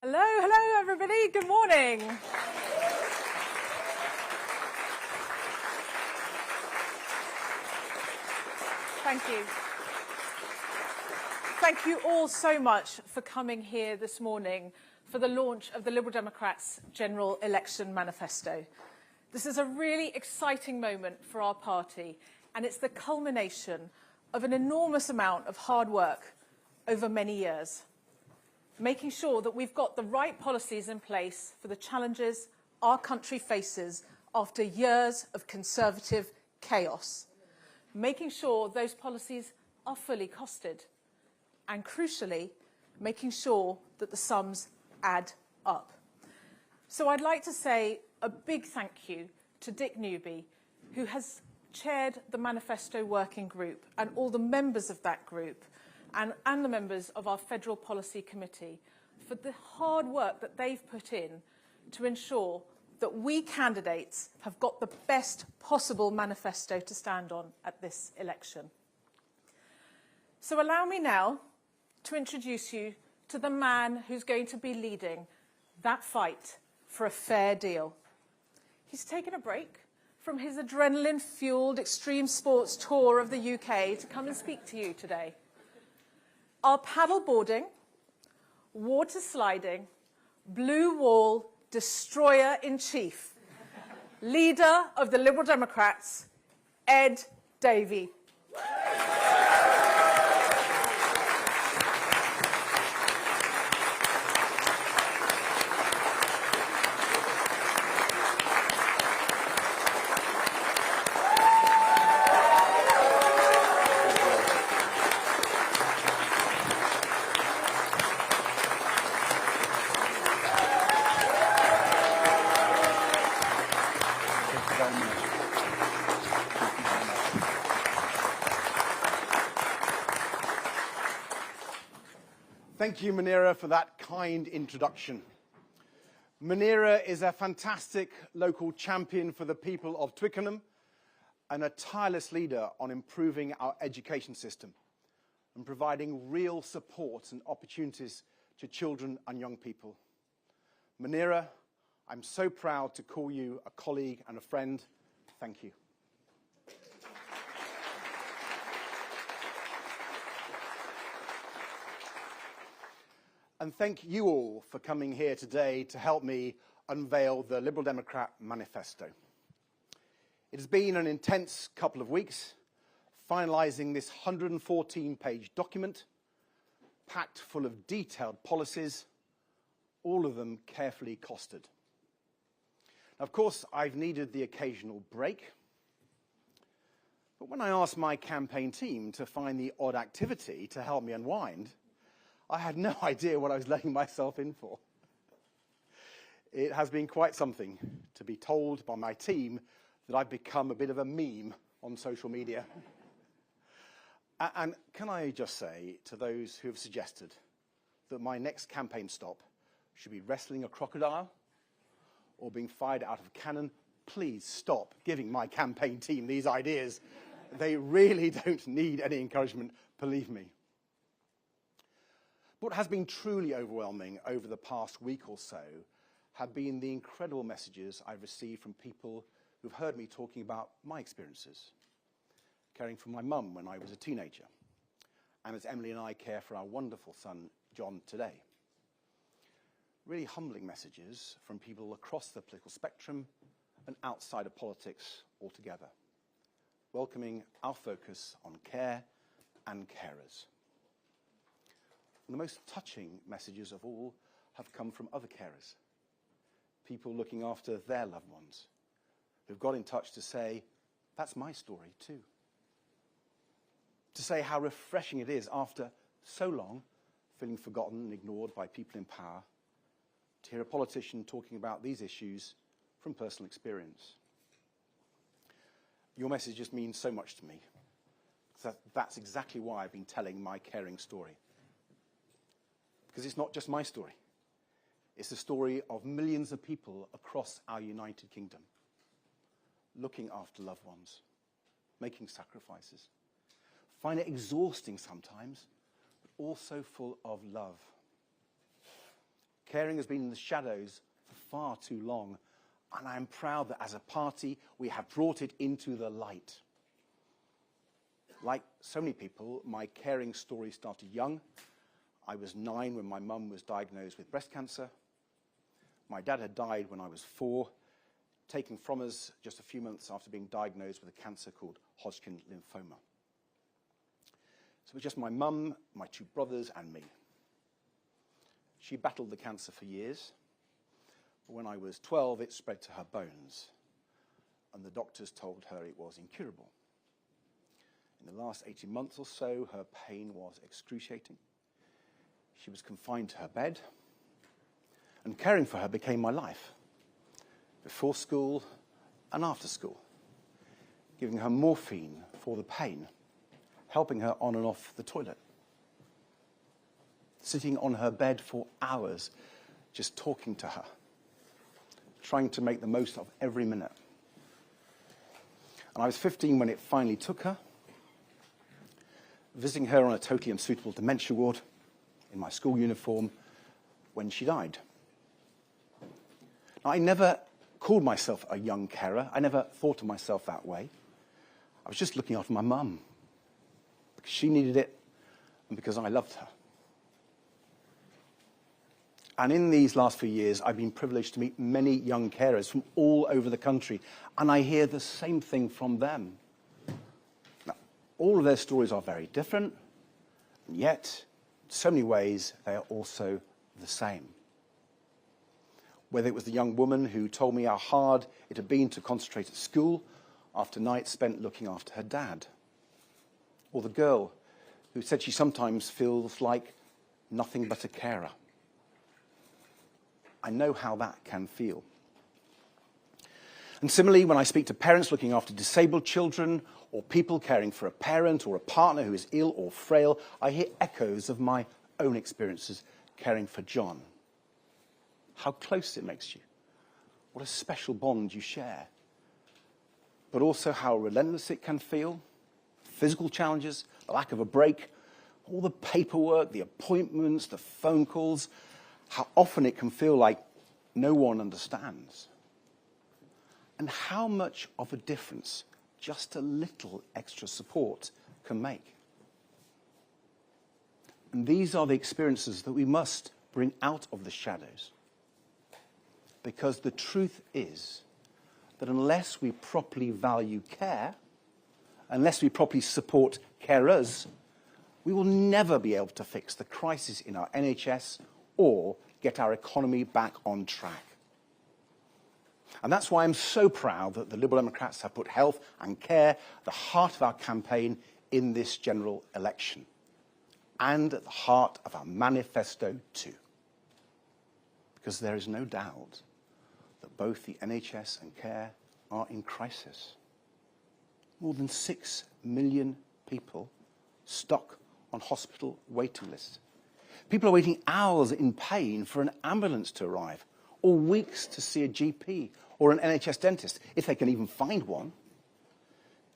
Hello everybody, good morning. Thank you. Thank you all so much for coming here this morning for the launch of the Liberal Democrats' General Election Manifesto. This is a really exciting moment for our party, and it's the culmination of an enormous amount of hard work over many years, making sure that we've got the right policies in place for the challenges our country faces after years of Conservative chaos, making sure those policies are fully costed, and crucially, making sure that the sums add up. So I'd like to say a big thank you to Dick Newby, who has chaired the Manifesto Working Group, and all the members of that group, and the members of our Federal Policy Committee for the hard work that they've put in to ensure that we candidates have got the best possible manifesto to stand on at this election. So allow me now to introduce you to the man who's going to be leading that fight for a fair deal. He's taken a break from his adrenaline-fueled extreme sports tour of the UK to come and speak to you today. Our paddleboarding, water sliding, blue wall destroyer-in-chief, leader of the Liberal Democrats, Ed Davey. Thank you, Munira, for that kind introduction. Munira is a fantastic local champion for the people of Twickenham and a tireless leader on improving our education system and providing real support and opportunities to children and young people. Munira, I'm so proud to call you a colleague and a friend. Thank you. And thank you all for coming here today to help me unveil the Liberal Democrat Manifesto. It has been an intense couple of weeks, finalising this 114-page document, packed full of detailed policies, all of them carefully costed. Now, of course, I've needed the occasional break, but when I asked my campaign team to find the odd activity to help me unwind, I had no idea what I was letting myself in for. It has been quite something to be told by my team that I've become a bit of a meme on social media. And can I just say to those who have suggested that my next campaign stop should be wrestling a crocodile or being fired out of a cannon, please stop giving my campaign team these ideas. They really don't need any encouragement, believe me. What has been truly overwhelming over the past week or so have been the incredible messages I've received from people who've heard me talking about my experiences, caring for my mum when I was a teenager, and as Emily and I care for our wonderful son, John, today. Really humbling messages from people across the political spectrum and outside of politics altogether, welcoming our focus on care and carers. And the most touching messages of all have come from other carers, people looking after their loved ones, who've got in touch to say, that's my story too. To say how refreshing it is after so long feeling forgotten and ignored by people in power, to hear a politician talking about these issues from personal experience. Your message just means so much to me. That's exactly why I've been telling my caring story. Because it's not just my story. It's the story of millions of people across our United Kingdom, looking after loved ones, making sacrifices, find it exhausting sometimes, but also full of love. Caring has been in the shadows for far too long, and I am proud that as a party we have brought it into the light. Like so many people, my caring story started young. I was 9 when my mum was diagnosed with breast cancer. My dad had died when I was 4, taken from us just a few months after being diagnosed with a cancer called Hodgkin lymphoma. So it was just my mum, my 2 brothers, and me. She battled the cancer for years, but when I was 12, it spread to her bones, and the doctors told her it was incurable. In the last 18 months or so, her pain was excruciating. She was confined to her bed, and caring for her became my life, before school and after school, giving her morphine for the pain, helping her on and off the toilet, sitting on her bed for hours, just talking to her, trying to make the most of every minute. And I was 15 when it finally took her, visiting her on a totally unsuitable dementia ward in my school uniform when she died. Now, I never called myself a young carer. I never thought of myself that way. I was just looking after my mum because she needed it and because I loved her. And in these last few years, I've been privileged to meet many young carers from all over the country, and I hear the same thing from them. Now, all of their stories are very different, and yet, in so many ways, they are also the same. Whether it was the young woman who told me how hard it had been to concentrate at school after nights spent looking after her dad, or the girl who said she sometimes feels like nothing but a carer. I know how that can feel. And similarly, when I speak to parents looking after disabled children, or people caring for a parent or a partner who is ill or frail, I hear echoes of my own experiences caring for John. How close it makes you. What a special bond you share. But also how relentless it can feel. Physical challenges, the lack of a break, all the paperwork, the appointments, the phone calls, how often it can feel like no one understands. And how much of a difference just a little extra support can make. And these are the experiences that we must bring out of the shadows. Because the truth is that unless we properly value care, unless we properly support carers, we will never be able to fix the crisis in our NHS or get our economy back on track. And that's why I'm so proud that the Liberal Democrats have put health and care at the heart of our campaign in this general election, and at the heart of our manifesto too. Because there is no doubt that both the NHS and care are in crisis. More than 6 million people stuck on hospital waiting lists. People are waiting hours in pain for an ambulance to arrive, or weeks to see a GP or an NHS dentist, if they can even find one.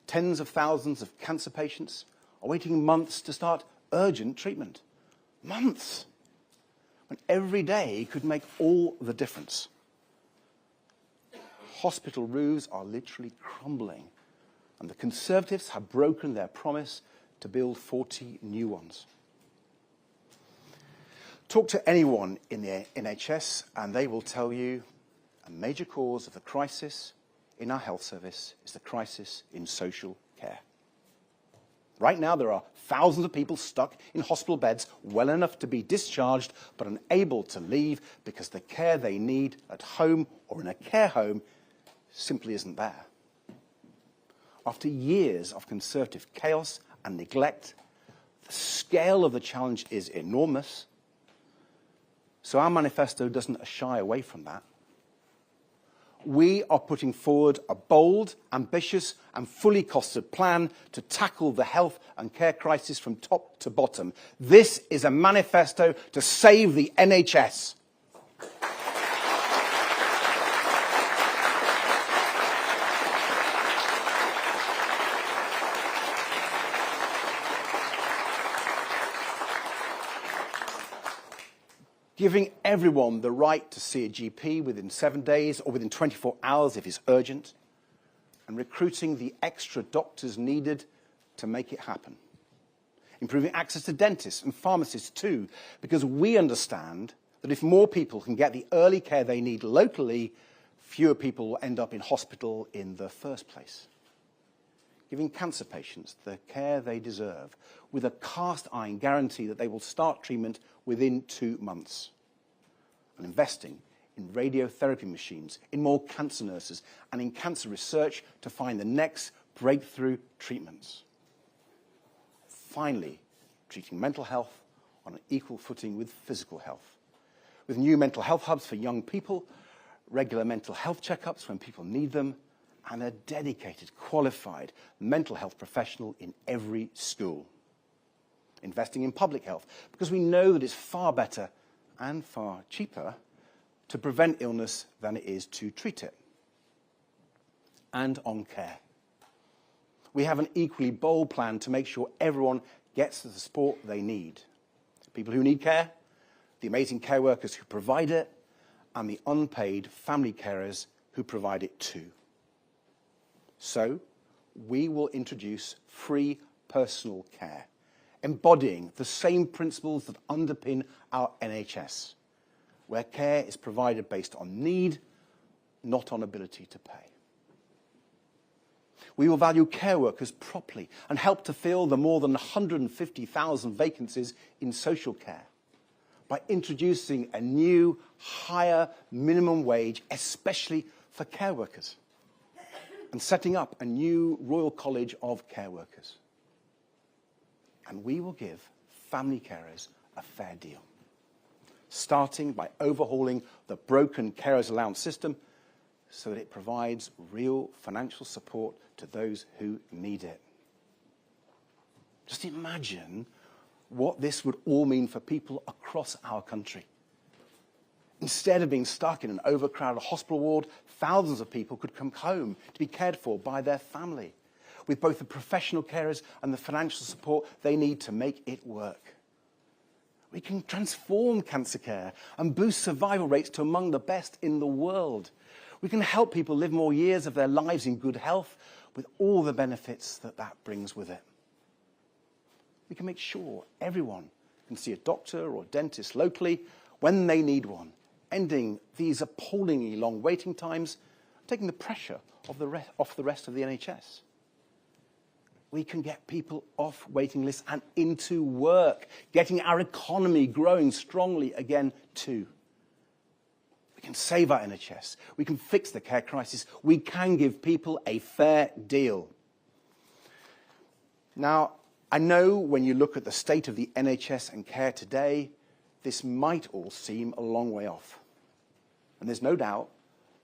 Tens of thousands of cancer patients are waiting months to start urgent treatment. Months! When every day could make all the difference. Hospital roofs are literally crumbling, and the Conservatives have broken their promise to build 40 new ones. Talk to anyone in the NHS and they will tell you a major cause of the crisis in our health service is the crisis in social care. Right now there are thousands of people stuck in hospital beds well enough to be discharged but unable to leave because the care they need at home or in a care home simply isn't there. After years of Conservative chaos and neglect, the scale of the challenge is enormous. So our manifesto doesn't shy away from that. We are putting forward a bold, ambitious and fully costed plan to tackle the health and care crisis from top to bottom. This is a manifesto to save the NHS. giving everyone the right to see a GP within 7 days or within 24 hours if it's urgent, and recruiting the extra doctors needed to make it happen. Improving access to dentists and pharmacists too, because we understand that if more people can get the early care they need locally, fewer people will end up in hospital in the first place. Giving cancer patients the care they deserve with a cast-iron guarantee that they will start treatment within 2 months. And investing in radiotherapy machines, in more cancer nurses, and in cancer research to find the next breakthrough treatments. Finally, treating mental health on an equal footing with physical health, with new mental health hubs for young people, regular mental health checkups when people need them, and a dedicated, qualified mental health professional in every school. Investing in public health, because we know that it's far better and far cheaper to prevent illness than it is to treat it. And on care. We have an equally bold plan to make sure everyone gets the support they need. People who need care, the amazing care workers who provide it, and the unpaid family carers who provide it too. So, we will introduce free personal care, embodying the same principles that underpin our NHS, where care is provided based on need, not on ability to pay. We will value care workers properly and help to fill the more than 150,000 vacancies in social care by introducing a new, higher minimum wage, especially for care workers, and setting up a new Royal College of Care Workers. And we will give family carers a fair deal, starting by overhauling the broken carers allowance system so that it provides real financial support to those who need it. Just imagine what this would all mean for people across our country. Instead of being stuck in an overcrowded hospital ward, thousands of people could come home to be cared for by their family, with both the professional carers and the financial support they need to make it work. We can transform cancer care and boost survival rates to among the best in the world. We can help people live more years of their lives in good health with all the benefits that that brings with it. We can make sure everyone can see a doctor or dentist locally when they need one, ending these appallingly long waiting times, taking the pressure off the rest of the NHS. We can get people off waiting lists and into work, getting our economy growing strongly again too. We can save our NHS. We can fix the care crisis. We can give people a fair deal. Now, I know when you look at the state of the NHS and care today, this might all seem a long way off. And there's no doubt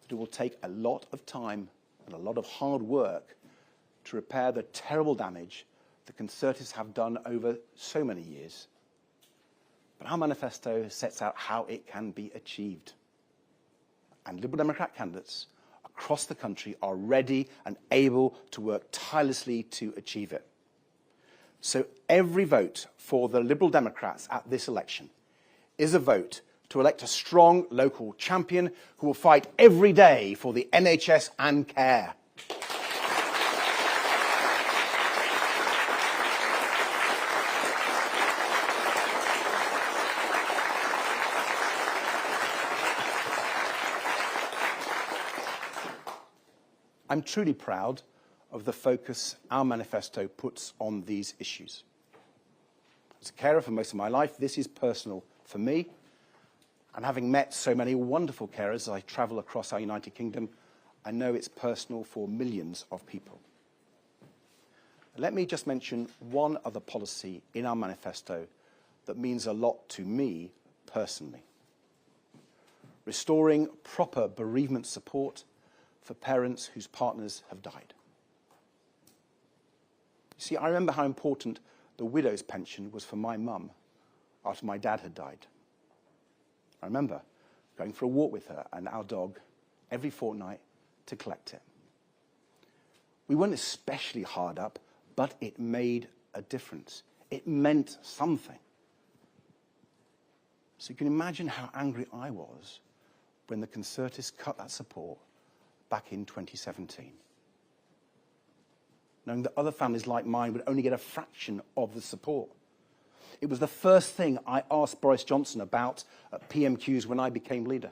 that it will take a lot of time and a lot of hard work to repair the terrible damage the Conservatives have done over so many years. But our manifesto sets out how it can be achieved. And Liberal Democrat candidates across the country are ready and able to work tirelessly to achieve it. So every vote for the Liberal Democrats at this election is a vote to elect a strong local champion who will fight every day for the NHS and care. I'm truly proud of the focus our manifesto puts on these issues. As a carer for most of my life, this is personal for me. And having met so many wonderful carers as I travel across our United Kingdom, I know it's personal for millions of people. Let me just mention one other policy in our manifesto that means a lot to me personally. Restoring proper bereavement support for parents whose partners have died. You see, I remember how important the widow's pension was for my mum after my dad had died. I remember going for a walk with her and our dog every fortnight to collect it. We weren't especially hard up, but it made a difference. It meant something. So you can imagine how angry I was when the Conservatives cut that support back in 2017. Knowing that other families like mine would only get a fraction of the support. It was the first thing I asked Boris Johnson about at PMQs when I became leader.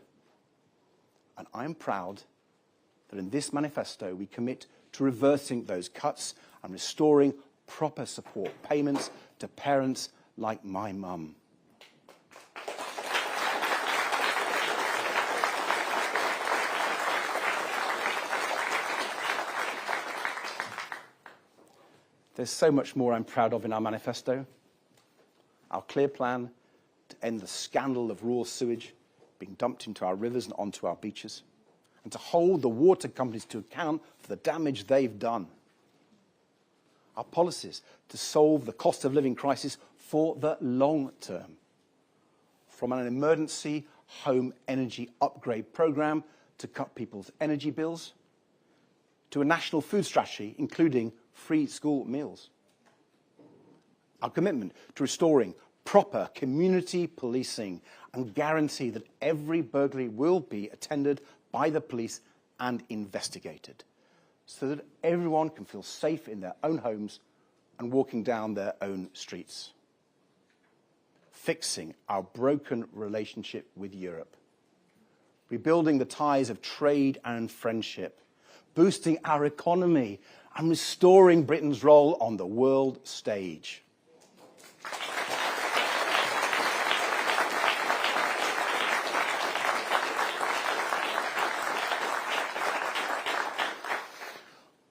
And I'm proud that in this manifesto we commit to reversing those cuts and restoring proper support payments to parents like my mum. There's so much more I'm proud of in our manifesto. Our clear plan to end the scandal of raw sewage being dumped into our rivers and onto our beaches, and to hold the water companies to account for the damage they've done. Our policies to solve the cost of living crisis for the long term. From an emergency home energy upgrade programme to cut people's energy bills, to a national food strategy, including free school meals. Our commitment to restoring proper community policing and guarantee that every burglary will be attended by the police and investigated, so that everyone can feel safe in their own homes and walking down their own streets. Fixing our broken relationship with Europe. Rebuilding the ties of trade and friendship. Boosting our economy and restoring Britain's role on the world stage.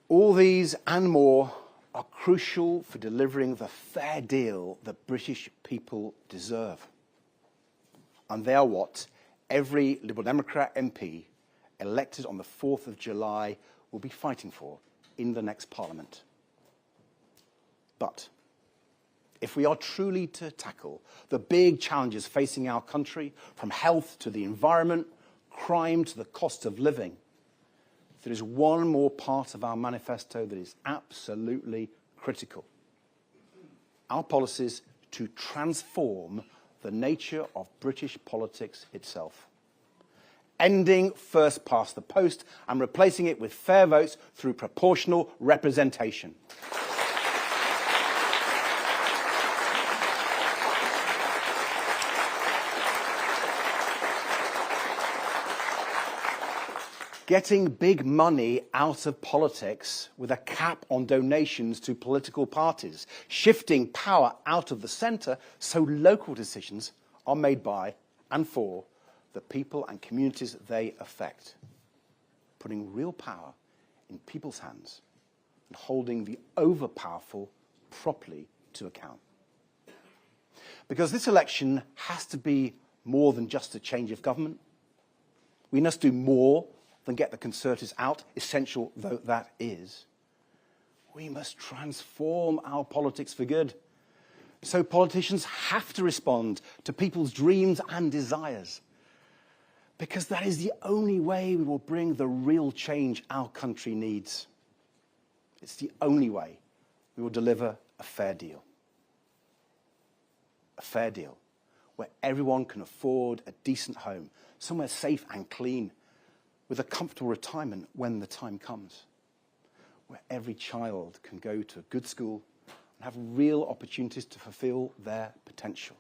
All these and more are crucial for delivering the fair deal that British people deserve. And they are what every Liberal Democrat MP elected on the 4th of July will be fighting for in the next Parliament. But if we are truly to tackle the big challenges facing our country, from health to the environment, crime to the cost of living, there is one more part of our manifesto that is absolutely critical. Our policies to transform the nature of British politics itself. Ending first past the post and replacing it with fair votes through proportional representation. Getting big money out of politics with a cap on donations to political parties. Shifting power out of the centre so local decisions are made by and for the people and communities they affect. Putting real power in people's hands and holding the overpowerful properly to account. Because this election has to be more than just a change of government. We must do more than get the Conservatives out, essential though that is. We must transform our politics for good. So politicians have to respond to people's dreams and desires. Because that is the only way we will bring the real change our country needs. It's the only way we will deliver a fair deal. A fair deal where everyone can afford a decent home, somewhere safe and clean, with a comfortable retirement when the time comes. Where every child can go to a good school and have real opportunities to fulfill their potential.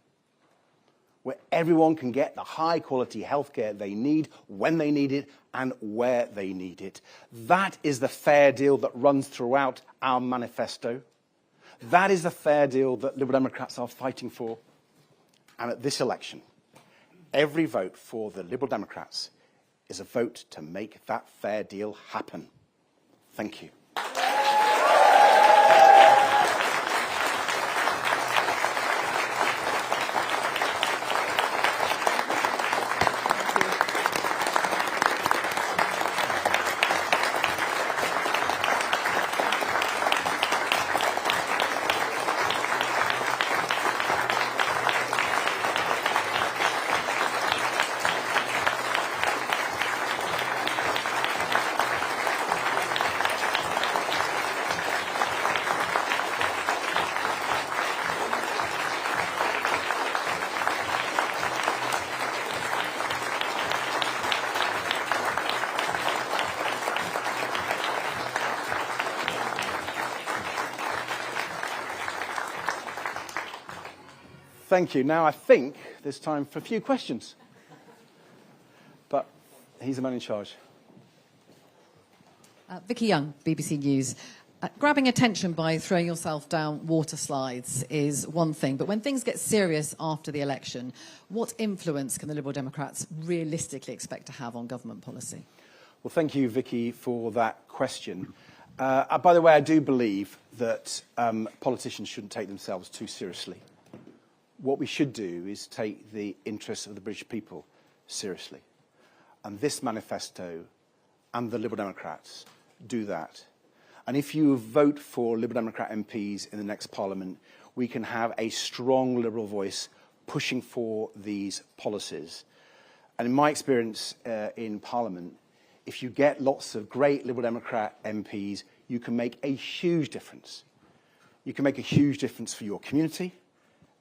Where everyone can get the high-quality healthcare they need, when they need it, and where they need it. That is the fair deal that runs throughout our manifesto. That is the fair deal that Liberal Democrats are fighting for. And at this election, every vote for the Liberal Democrats is a vote to make that fair deal happen. Thank you. thank you. Now I think there's time for a few questions. But he's the man in charge. Vicky Young, BBC News. Grabbing attention by throwing yourself down water slides is one thing, but when things get serious after the election, what influence can the Liberal Democrats realistically expect to have on government policy? Well, thank you, Vicky, for that question. By the way, I do believe that politicians shouldn't take themselves too seriously. What we should do is take the interests of the British people seriously. And this manifesto and the Liberal Democrats do that. And if you vote for Liberal Democrat MPs in the next Parliament, we can have a strong Liberal voice pushing for these policies. And in my experience in Parliament, if you get lots of great Liberal Democrat MPs, you can make a huge difference. You can make a huge difference for your community,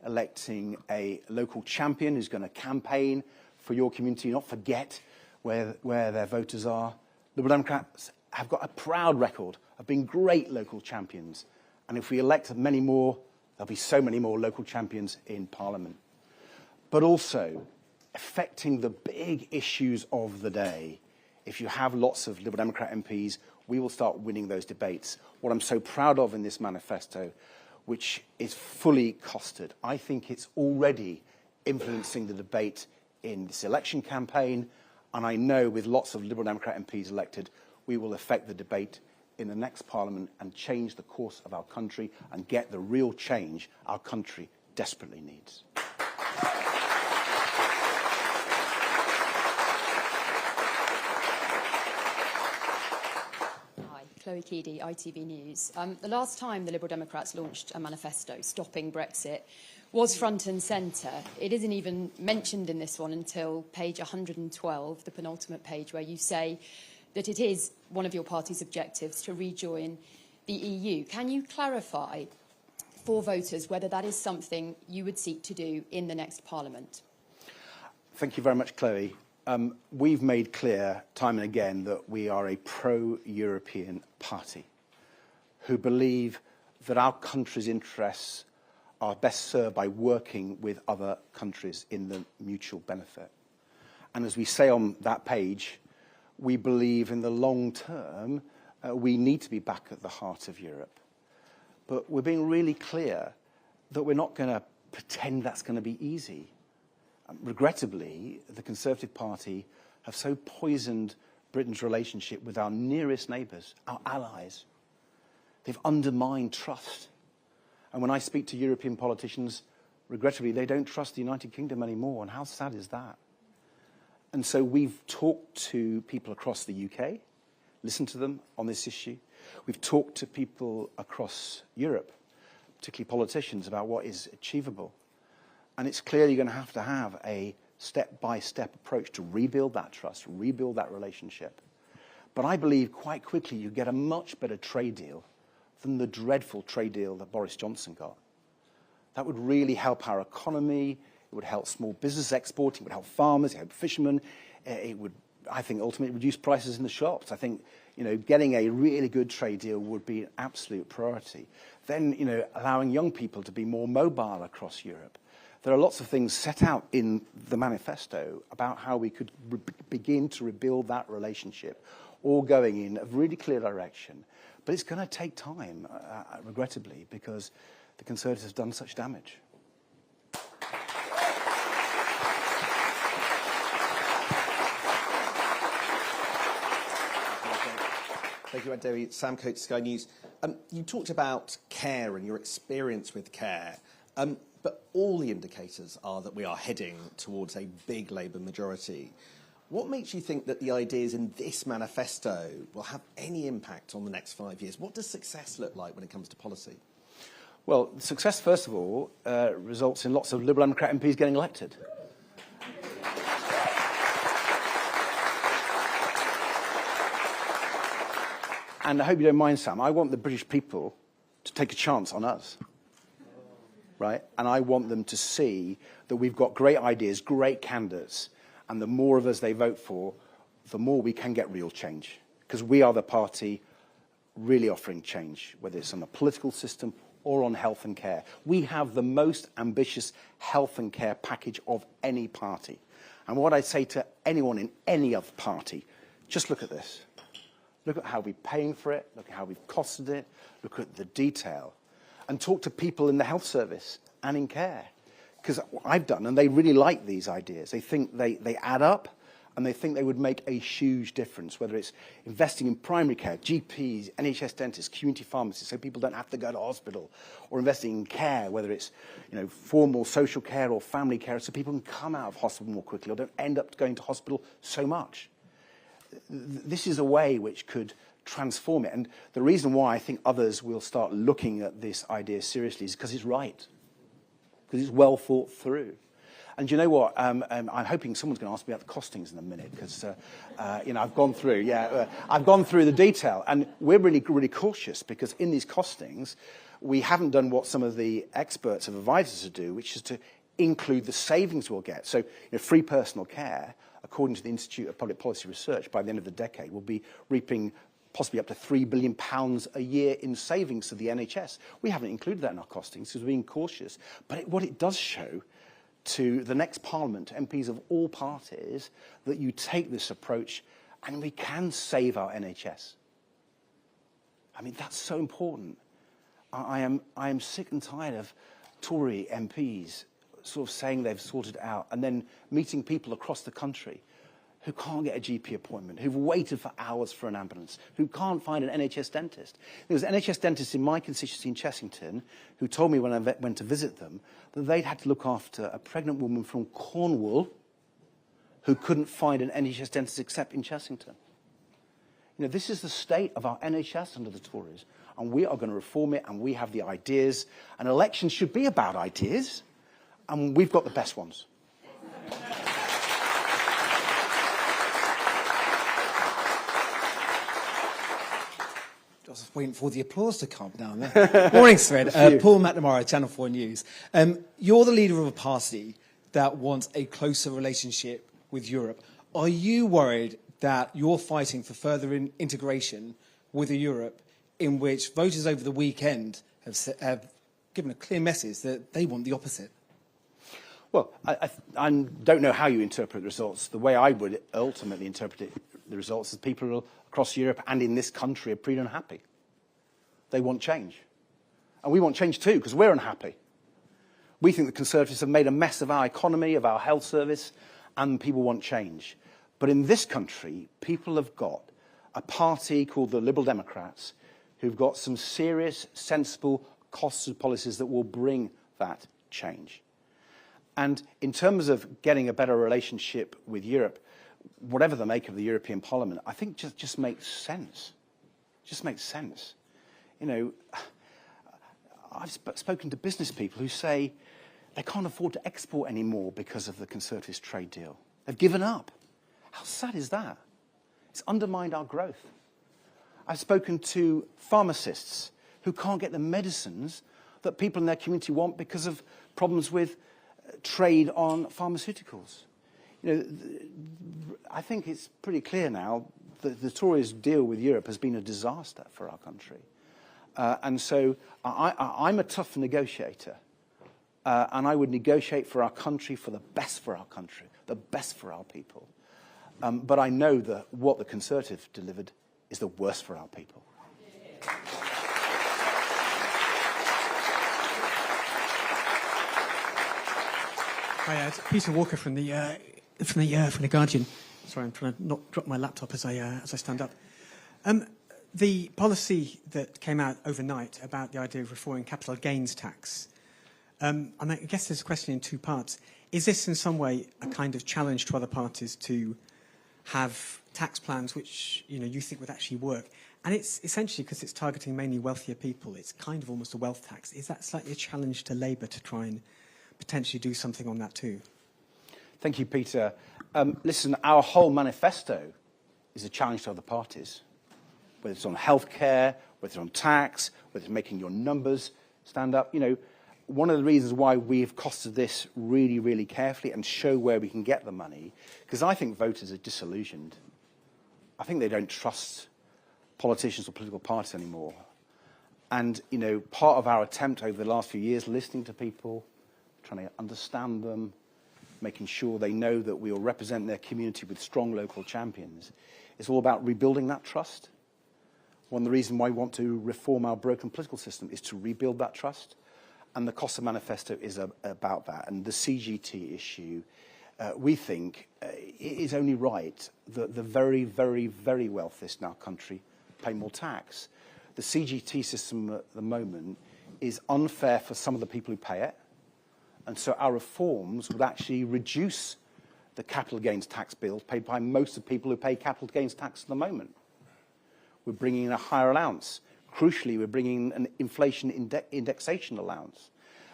electing a local champion who's going to campaign for your community, not forget where their voters are. Liberal Democrats have got a proud record of being great local champions. And if we elect many more, there'll be so many more local champions in Parliament. But also, affecting the big issues of the day. If you have lots of Liberal Democrat MPs, we will start winning those debates. What I'm so proud of in this manifesto, which is fully costed, I think it's already influencing the debate in this election campaign. And I know with lots of Liberal Democrat MPs elected, we will affect the debate in the next Parliament and change the course of our country and get the real change our country desperately needs. Hi, Chloe Keedy, ITV News. The last time the Liberal Democrats launched a manifesto stopping Brexit was front and centre. It isn't even mentioned in this one until page 112, the penultimate page, where you say that it is one of your party's objectives to rejoin the EU. Can you clarify for voters whether that is something you would seek to do in the next Parliament? Thank you very much, Chloe. We've made clear time and again that we are a pro-European party who believe that our country's interests are best served by working with other countries in the mutual benefit. And as we say on that page, we believe in the long term we need to be back at the heart of Europe. But we're being really clear that we're not going to pretend that's going to be easy. Regrettably, the Conservative Party have so poisoned Britain's relationship with our nearest neighbours, our allies. They've undermined trust. And when I speak to European politicians, regrettably, they don't trust the United Kingdom anymore. And how sad is that? And so we've talked to people across the UK, listened to them on this issue. We've talked to people across Europe, particularly politicians, about what is achievable. And it's clear you're going to have a step-by-step approach to rebuild that trust, rebuild that relationship. But I believe quite quickly you get a much better trade deal than the dreadful trade deal that Boris Johnson got. That would really help our economy. It would help small business exporting. It would help farmers. It would help fishermen. It would, I think, ultimately reduce prices in the shops. I think, getting a really good trade deal would be an absolute priority. Then, allowing young people to be more mobile across Europe. There are lots of things set out in the manifesto about how we could begin to rebuild that relationship, all going in a really clear direction. But it's going to take time, regrettably, because the Conservatives have done such damage. Thank you, Ed Davey. Sam Coates, Sky News. You talked about care and your experience with care, but all the indicators are that we are heading towards a big Labour majority. What makes you think that the ideas in this manifesto will have any impact on the next 5 years? What does success look like when it comes to policy? Well, success, first of all, results in lots of Liberal Democrat MPs getting elected. And I hope you don't mind, Sam, I want the British people to take a chance on us, right? And I want them to see that we've got great ideas, great candidates, and the more of us they vote for, the more we can get real change. Because we are the party really offering change, whether it's on a political system or on health and care. We have the most ambitious health and care package of any party. And what I'd say to anyone in any other party, just look at this. Look at how we're paying for it, look at how we've costed it, look at the detail. And talk to people in the health service and in care. Because I've done, and they really like these ideas. They think they add up, and they think they would make a huge difference, whether it's investing in primary care, GPs, NHS dentists, community pharmacists, so people don't have to go to hospital, or investing in care, whether it's formal social care or family care, so people can come out of hospital more quickly or don't end up going to hospital so much. This is a way which could transform it. And the reason why I think others will start looking at this idea seriously is because it's right, because it's well thought through. And you know what? I'm hoping someone's going to ask me about the costings in a minute, because I've gone through, I've gone through the detail, and we're really, really cautious, because in these costings, we haven't done what some of the experts have advised us to do, which is to include the savings we'll get. So, free personal care, according to the Institute of Public Policy Research, by the end of the decade, will be reaping possibly up to £3 billion a year in savings to the NHS. We haven't included that in our costings because we're being cautious. But what it does show to the next Parliament, MPs of all parties, that you take this approach and we can save our NHS. I mean, that's so important. I am sick and tired of Tory MPs sort of saying they've sorted it out and then meeting people across the country who can't get a GP appointment, who've waited for hours for an ambulance, who can't find an NHS dentist. There was an NHS dentist in my constituency in Chessington who told me when I went to visit them that they'd had to look after a pregnant woman from Cornwall who couldn't find an NHS dentist except in Chessington. This is the state of our NHS under the Tories, and we are going to reform it, and we have the ideas, and elections should be about ideas, and we've got the best ones. I was waiting for the applause to come down there. Morning, Fred. Paul McNamara, Channel 4 News. You're the leader of a party that wants a closer relationship with Europe. Are you worried that you're fighting for further integration with a Europe in which voters over the weekend have given a clear message that they want the opposite? Well, I don't know how you interpret the results. The way I would ultimately interpret the results is people across Europe and in this country are pretty unhappy. They want change. And we want change too, because we're unhappy. We think the Conservatives have made a mess of our economy, of our health service, and people want change. But in this country, people have got a party called the Liberal Democrats who've got some serious, sensible, costed policies that will bring that change. And in terms of getting a better relationship with Europe, whatever the make of the European Parliament, I think just makes sense. Just makes sense. I've spoken to business people who say they can't afford to export anymore because of the Conservatives' trade deal. They've given up. How sad is that? It's undermined our growth. I've spoken to pharmacists who can't get the medicines that people in their community want because of problems with trade on pharmaceuticals. I think it's pretty clear now that the Tories' deal with Europe has been a disaster for our country. And so I'm a tough negotiator. And I would negotiate for our country, for the best for our country, the best for our people. But I know that what the Conservative delivered is the worst for our people. Hi, it's Peter Walker from the Guardian. Sorry, I'm trying to not drop my laptop as I stand up. The policy that came out overnight about the idea of reforming capital gains tax, and I guess there's a question in two parts. Is this in some way a kind of challenge to other parties to have tax plans which you think would actually work? And it's essentially because it's targeting mainly wealthier people. It's kind of almost a wealth tax. Is that slightly a challenge to Labour to try and potentially do something on that too? Thank you, Peter. Listen, our whole manifesto is a challenge to other parties, whether it's on healthcare, whether it's on tax, whether it's making your numbers stand up. One of the reasons why we've costed this really, really carefully and show where we can get the money, because I think voters are disillusioned. I think they don't trust politicians or political parties anymore. And, you know, part of our attempt over the last few years, listening to people, trying to understand them, making sure they know that we will represent their community with strong local champions, is all about rebuilding that trust. One of the reasons why we want to reform our broken political system is to rebuild that trust. And the Costa Manifesto is about that. And the CGT issue, we think, it is only right that the very, very, very wealthiest in our country pay more tax. The CGT system at the moment is unfair for some of the people who pay it. And so our reforms would actually reduce the capital gains tax bill paid by most of the people who pay capital gains tax at the moment. We're bringing in a higher allowance. Crucially, we're bringing in an inflation indexation allowance.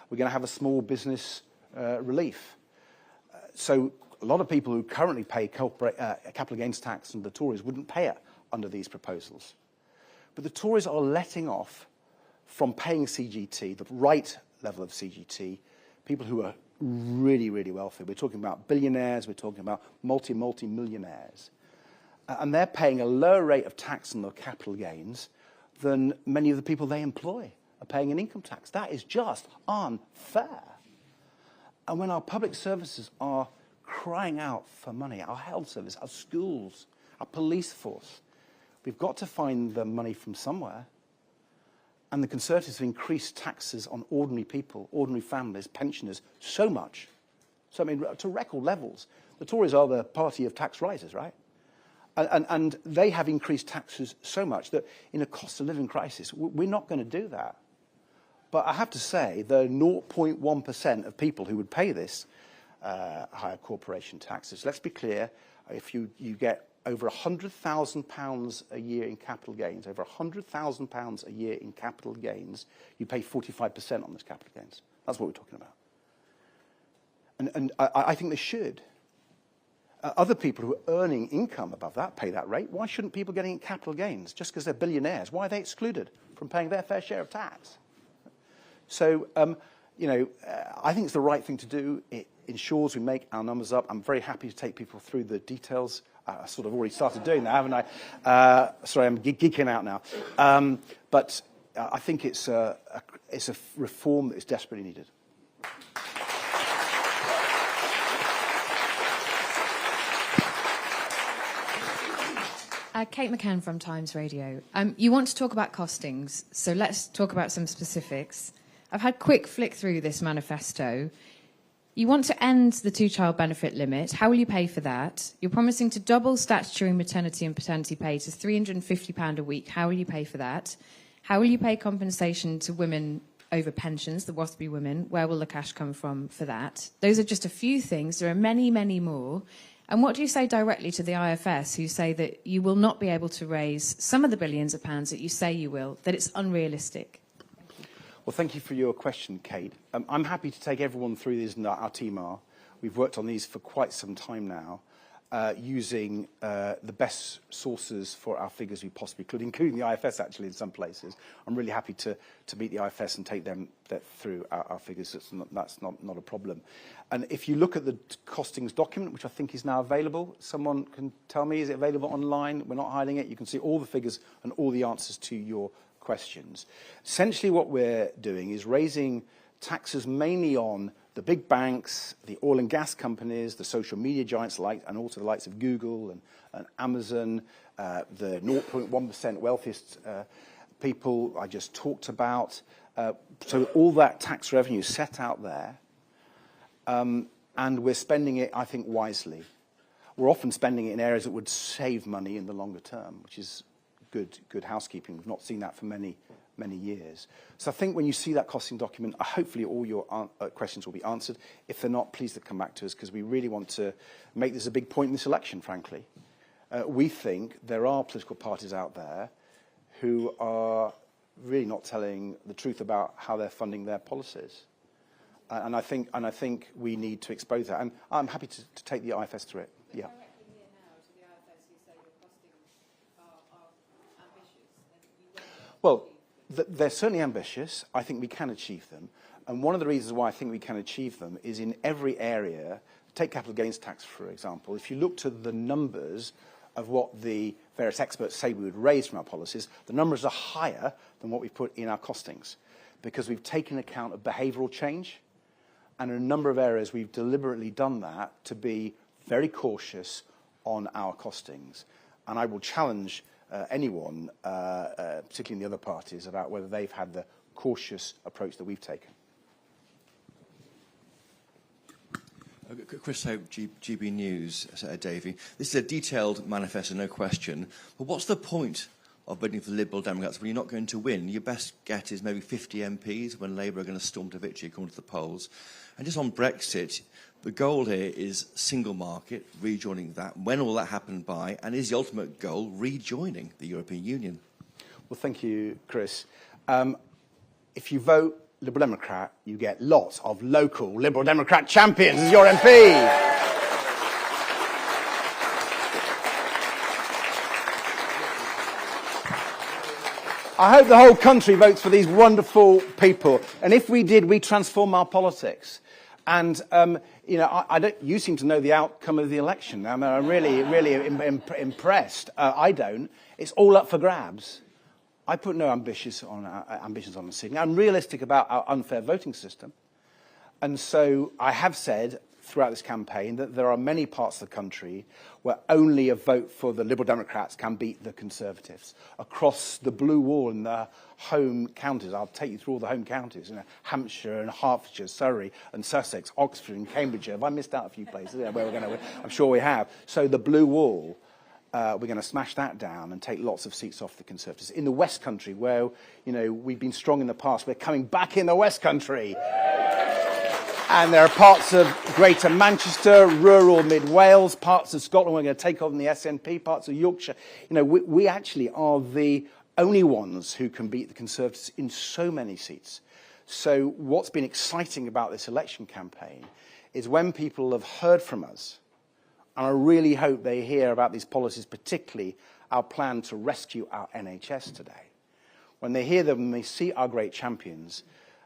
We're going to have a small business relief. So a lot of people who currently pay capital gains tax and the Tories wouldn't pay it under these proposals. But the Tories are letting off from paying CGT, the right level of CGT, people who are really, really wealthy. We're talking about billionaires, we're talking about multi-millionaires. And they're paying a lower rate of tax on their capital gains than many of the people they employ are paying an income tax. That is just unfair. And when our public services are crying out for money, our health service, our schools, our police force, we've got to find the money from somewhere. And the Conservatives have increased taxes on ordinary people, ordinary families, pensioners, so much. So, I mean, to record levels. The Tories are the party of tax rises, right? And they have increased taxes so much that in a cost of living crisis, we're not going to do that. But I have to say, the 0.1% of people who would pay this higher corporation taxes, let's be clear, if you get over £100,000 a year in capital gains, over £100,000 a year in capital gains, you pay 45% on those capital gains. That's what we're talking about. And I think they should. Other people who are earning income above that pay that rate. Why shouldn't people getting capital gains just because they're billionaires? Why are they excluded from paying their fair share of tax? So, you know, I think it's the right thing to do. It ensures we make our numbers up. I'm very happy to take people through the details. I sort of already started doing that, haven't I? Sorry, I'm geeking out now. But I think it's a reform that is desperately needed. Kate McCann from Times Radio. You want to talk about costings, so let's talk about some specifics. I've had a quick flick through this manifesto. You want to end the two-child benefit limit. How will you pay for that? You're promising to double statutory maternity and paternity pay to £350 a week. How will you pay for that? How will you pay compensation to women over pensions, the WASPy women? Where will the cash come from for that? Those are just a few things. There are many, many more. And what do you say directly to the IFS who say that you will not be able to raise some of the billions of pounds that you say you will, that it's unrealistic? Well, thank you for your question, Kate. I'm happy to take everyone through these, and our team are. We've worked on these for quite some time now, using the best sources for our figures we possibly could, including the IFS, actually, in some places. I'm really happy to meet the IFS and take them through our figures. That's not a problem. And if you look at the costings document, which I think is now available, someone can tell me, is it available online? We're not hiding it. You can see all the figures and all the answers to your questions. Essentially what we're doing is raising taxes mainly on the big banks, the oil and gas companies, the social media giants and also the likes of Google and Amazon, the 0.1% wealthiest people I just talked about. So all that tax revenue is set out there, and we're spending it, I think, wisely. We're often spending it in areas that would save money in the longer term, which is good housekeeping. We've not seen that for many years. So I think when you see that costing document, hopefully all your questions will be answered. If they're not, please come back to us, because we really want to make this a big point in this election, frankly. We think there are political parties out there who are really not telling the truth about how they're funding their policies. And I think we need to expose that. And I'm happy to take the IFS through it. Yeah. Well, they're certainly ambitious. I think we can achieve them. And one of the reasons why I think we can achieve them is in every area. Take capital gains tax, for example. If you look to the numbers of what the various experts say we would raise from our policies, the numbers are higher than what we've put in our costings, because we've taken account of behavioural change, and in a number of areas we've deliberately done that to be very cautious on our costings. And I will challenge anyone, particularly in the other parties, about whether they've had the cautious approach that we've taken. Chris Hope, GB News, Ed Davey. This is a detailed manifesto, no question. But what's the point of voting for the Liberal Democrats when you're not going to win? Your best get is maybe 50 MPs when Labour are going to storm to victory, according to the polls. And just on Brexit, the goal here is single market, rejoining that. When will that happen by? And is the ultimate goal rejoining the European Union? Well, thank you, Chris. If you vote Liberal Democrat, you get lots of local Liberal Democrat champions as your MP. I hope the whole country votes for these wonderful people. And if we did, we transform our politics. And, you know, you seem to know the outcome of the election. I'm really impressed. I don't. It's all up for grabs. I put no ambitions on the ceiling. I'm realistic about our unfair voting system. And so I have said throughout this campaign that there are many parts of the country where only a vote for the Liberal Democrats can beat the Conservatives. Across the blue wall in the home counties, I'll take you through all the home counties, you know, Hampshire and Hertfordshire, Surrey and Sussex, Oxford and Cambridgeshire. Have I missed out a few places where we're going to win? I'm sure we have. So the blue wall, we're going to smash that down and take lots of seats off the Conservatives. In the West Country, where, you know, we've been strong in the past, we're coming back in the West Country. And there are parts of Greater Manchester, rural Mid Wales, parts of Scotland we're going to take on the SNP, parts of Yorkshire. You know, we actually are the only ones who can beat the Conservatives in so many seats. So what's been exciting about this election campaign is when people have heard from us, and I really hope they hear about these policies, particularly our plan to rescue our NHS today. When they hear them and they see our great champions,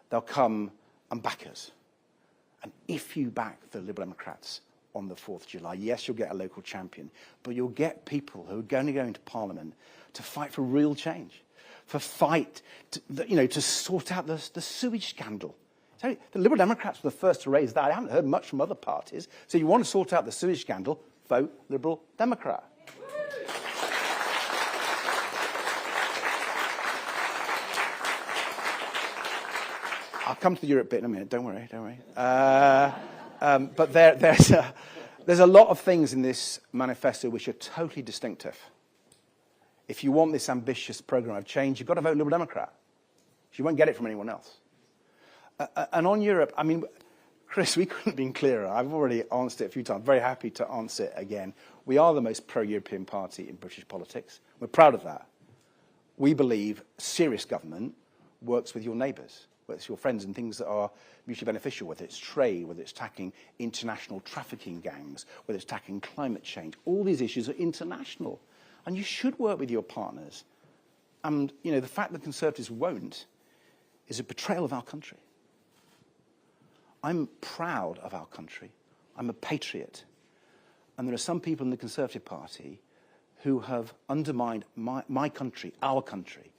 they'll come and back us. And if you back the Liberal Democrats on the 4th of July, yes, you'll get a local champion, but you'll get people who are going to go into Parliament to fight for real change, to sort out the sewage scandal. So the Liberal Democrats were the first to raise that. I haven't heard much from other parties. So you want to sort out the sewage scandal, vote Liberal Democrat. I'll come to the Europe bit in a minute. Don't worry. But there's a lot of things in this manifesto which are totally distinctive. If you want this ambitious programme of change, you've got to vote Liberal Democrat. You won't get it from anyone else. And on Europe, I mean, Chris, we couldn't have been clearer. I've already answered it a few times. Very happy to answer it again. We are the most pro-European party in British politics. We're proud of that. We believe serious government works with your neighbours, whether it's your friends, and things that are mutually beneficial, whether it's trade, whether it's tackling international trafficking gangs, whether it's tackling climate change. All these issues are international. And you should work with your partners. And, you know, the fact that Conservatives won't is a betrayal of our country. I'm proud of our country. I'm a patriot. And there are some people in the Conservative Party who have undermined my country, our country.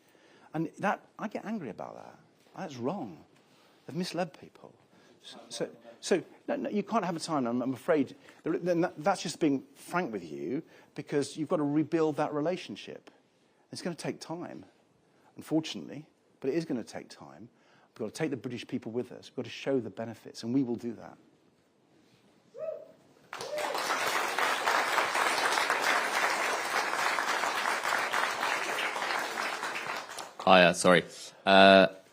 And that, I get angry about that. That's wrong. They've misled people. So no, you can't have a time, I'm afraid. That's just being frank with you, because you've got to rebuild that relationship. It's going to take time, unfortunately, but it is going to take time. We've got to take the British people with us. We've got to show the benefits, and we will do that. Hi, sorry.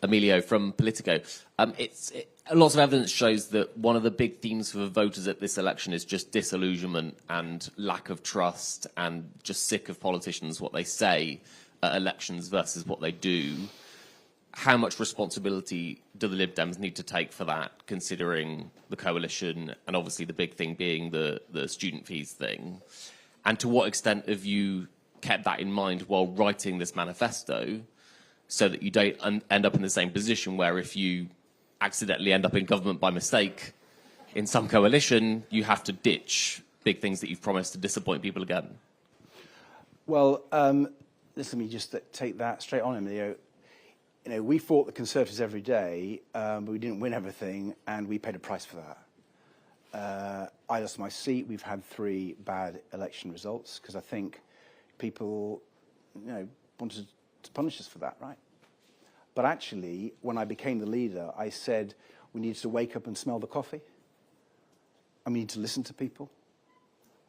Emilio from Politico. Lots of evidence shows that one of the big themes for voters at this election is just disillusionment and lack of trust and just sick of politicians, what they say at elections versus what they do. How much responsibility do the Lib Dems need to take for that, considering the coalition and obviously the big thing being the student fees thing? And to what extent have you kept that in mind while writing this manifesto, so that you don't end up in the same position where if you accidentally end up in government by mistake in some coalition, you have to ditch big things that you've promised to disappoint people again? Well, listen, let me just take that straight on, Emilio. You know, we fought the Conservatives every day, but we didn't win everything, and we paid a price for that. I lost my seat. We've had 3 bad election results because I think people, you know, wanted to punish us for that, right? But actually, when I became the leader, I said we needed to wake up and smell the coffee, and we need to listen to people.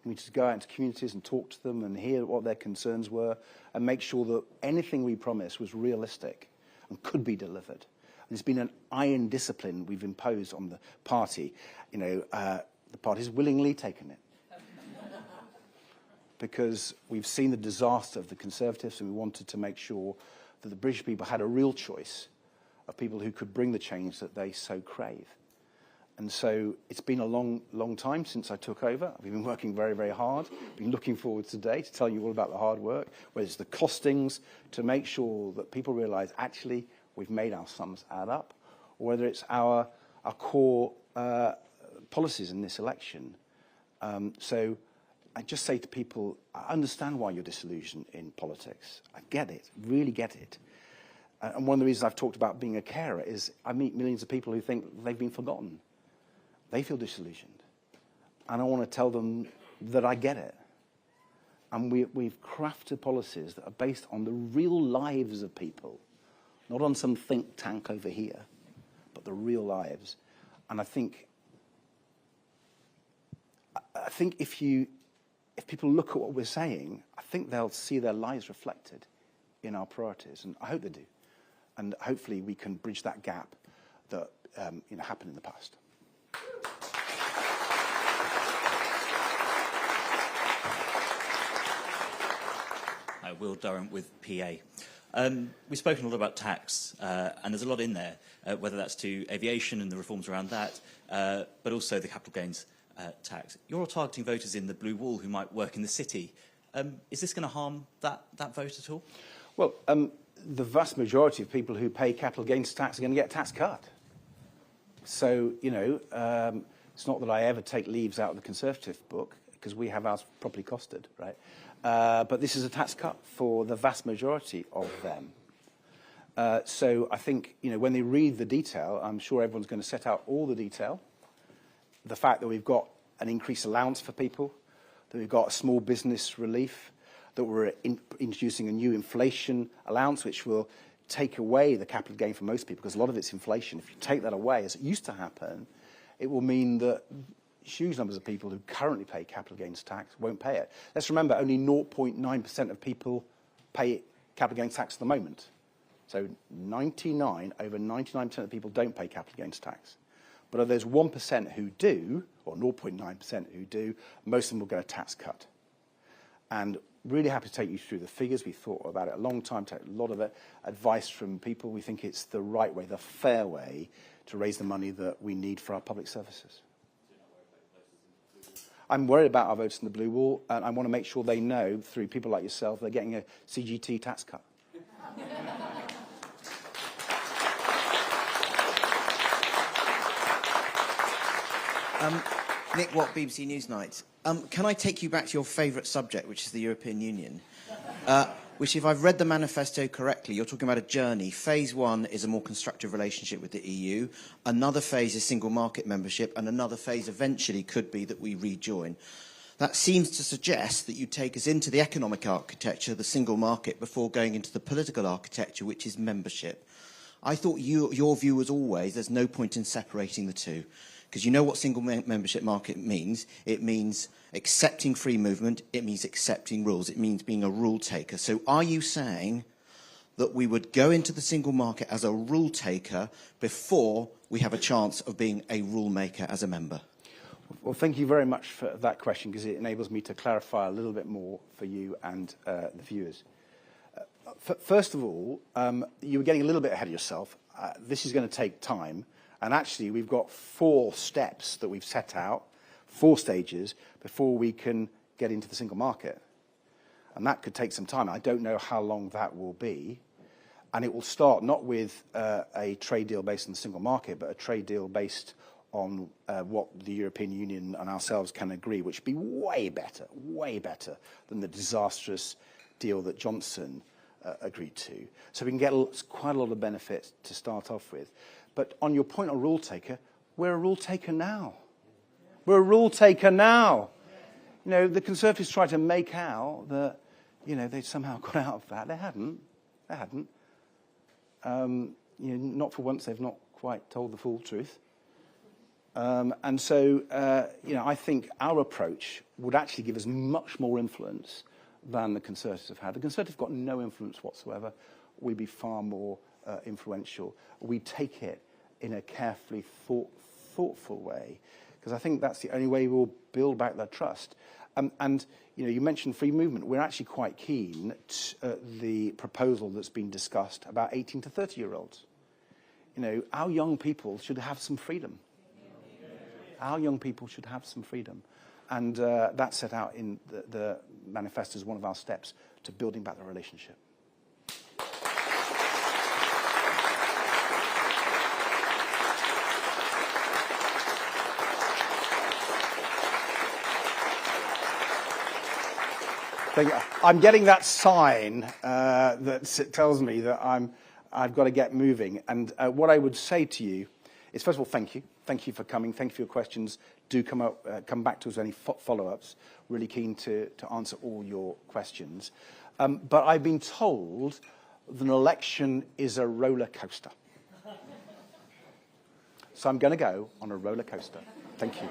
We need to go out into communities and talk to them and hear what their concerns were and make sure that anything we promised was realistic and could be delivered. And there's been an iron discipline we've imposed on the party. You know, the party's willingly taken it. Because we've seen the disaster of the Conservatives, and we wanted to make sure that the British people had a real choice of people who could bring the change that they so crave. And so it's been a long, long time since I took over. We've been working very, very hard. Been looking forward today to tell you all about the hard work, whether it's the costings to make sure that people realise actually we've made our sums add up, or whether it's our core policies in this election. So I just say to people, I understand why you're disillusioned in politics. I get it, really get it. And one of the reasons I've talked about being a carer is I meet millions of people who think they've been forgotten. They feel disillusioned. And I want to tell them that I get it. And we've crafted policies that are based on the real lives of people, not on some think tank over here, but the real lives. And I think if people look at what we're saying, I think they'll see their lives reflected in our priorities, and I hope they do. And hopefully we can bridge that gap that happened in the past. Hi, Will Durham with PA. We've spoken a lot about tax, and there's a lot in there, whether that's to aviation and the reforms around that, but also the capital gains tax. You're all targeting voters in the blue wall who might work in the city. Is this going to harm that vote at all? Well, the vast majority of people who pay capital gains tax are going to get a tax cut. So, it's not that I ever take leaves out of the Conservative book, because we have ours properly costed, right? But this is a tax cut for the vast majority of them. So I think, when they read the detail, I'm sure everyone's going to set out all the detail. The fact that we've got an increased allowance for people, that we've got a small business relief, that we're introducing a new inflation allowance, which will take away the capital gain for most people, because a lot of it's inflation. If you take that away, as it used to happen, it will mean that huge numbers of people who currently pay capital gains tax won't pay it. Let's remember, only 0.9% of people pay capital gains tax at the moment. So over 99% of people don't pay capital gains tax. But of those 1% who do, or 0.9% who do, most of them will get a tax cut. And really happy to take you through the figures. We thought about it a long time, take a lot of advice from people. We think it's the right way, the fair way, to raise the money that we need for our public services. I'm worried about our voters in the blue wall, and I want to make sure they know, through people like yourself, they're getting a CGT tax cut. Nick Watt, BBC Newsnight. Can I take you back to your favourite subject, which is the European Union? Which, if I've read the manifesto correctly, you're talking about a journey. Phase 1 is a more constructive relationship with the EU. Another phase is single market membership, and another phase eventually could be that we rejoin. That seems to suggest that you take us into the economic architecture, the single market, before going into the political architecture, which is membership. I thought your view was always there's no point in separating the two. Because you know what single membership market means. It means accepting free movement. It means accepting rules. It means being a rule taker. So are you saying that we would go into the single market as a rule taker before we have a chance of being a rule maker as a member? Well, thank you very much for that question, because it enables me to clarify a little bit more for you and the viewers. First of all, you were getting a little bit ahead of yourself. This is going to take time. And actually, we've got 4 steps that we've set out, 4 stages, before we can get into the single market. And that could take some time. I don't know how long that will be. And it will start not with a trade deal based on the single market, but a trade deal based on what the European Union and ourselves can agree, which would be way better than the disastrous deal that Johnson agreed to. So we can get quite a lot of benefit to start off with. But on your point on rule taker, we're a rule taker now. We're a rule taker now. You know, the Conservatives tried to make out that, you know, they'd somehow got out of that. They hadn't. They hadn't. You know, not for once, they've not quite told the full truth. And so, you know, I think our approach would actually give us much more influence than the Conservatives have had. The Conservatives have got no influence whatsoever. We'd be far more influential. We take it in a carefully thoughtful way, because I think that's the only way we'll build back their trust. And you know, you mentioned free movement. We're actually quite keen to the proposal that's been discussed about 18 to 30-year-olds. You know, our young people should have some freedom. Our young people should have some freedom. And that's set out in the manifesto as one of our steps to building back the relationship. I'm getting that sign that tells me that I've got to get moving. And what I would say to you is, first of all, thank you. Thank you for coming. Thank you for your questions. Do come back to us with any follow-ups. Really keen to answer all your questions. But I've been told that an election is a roller coaster. So I'm going to go on a roller coaster. Thank you.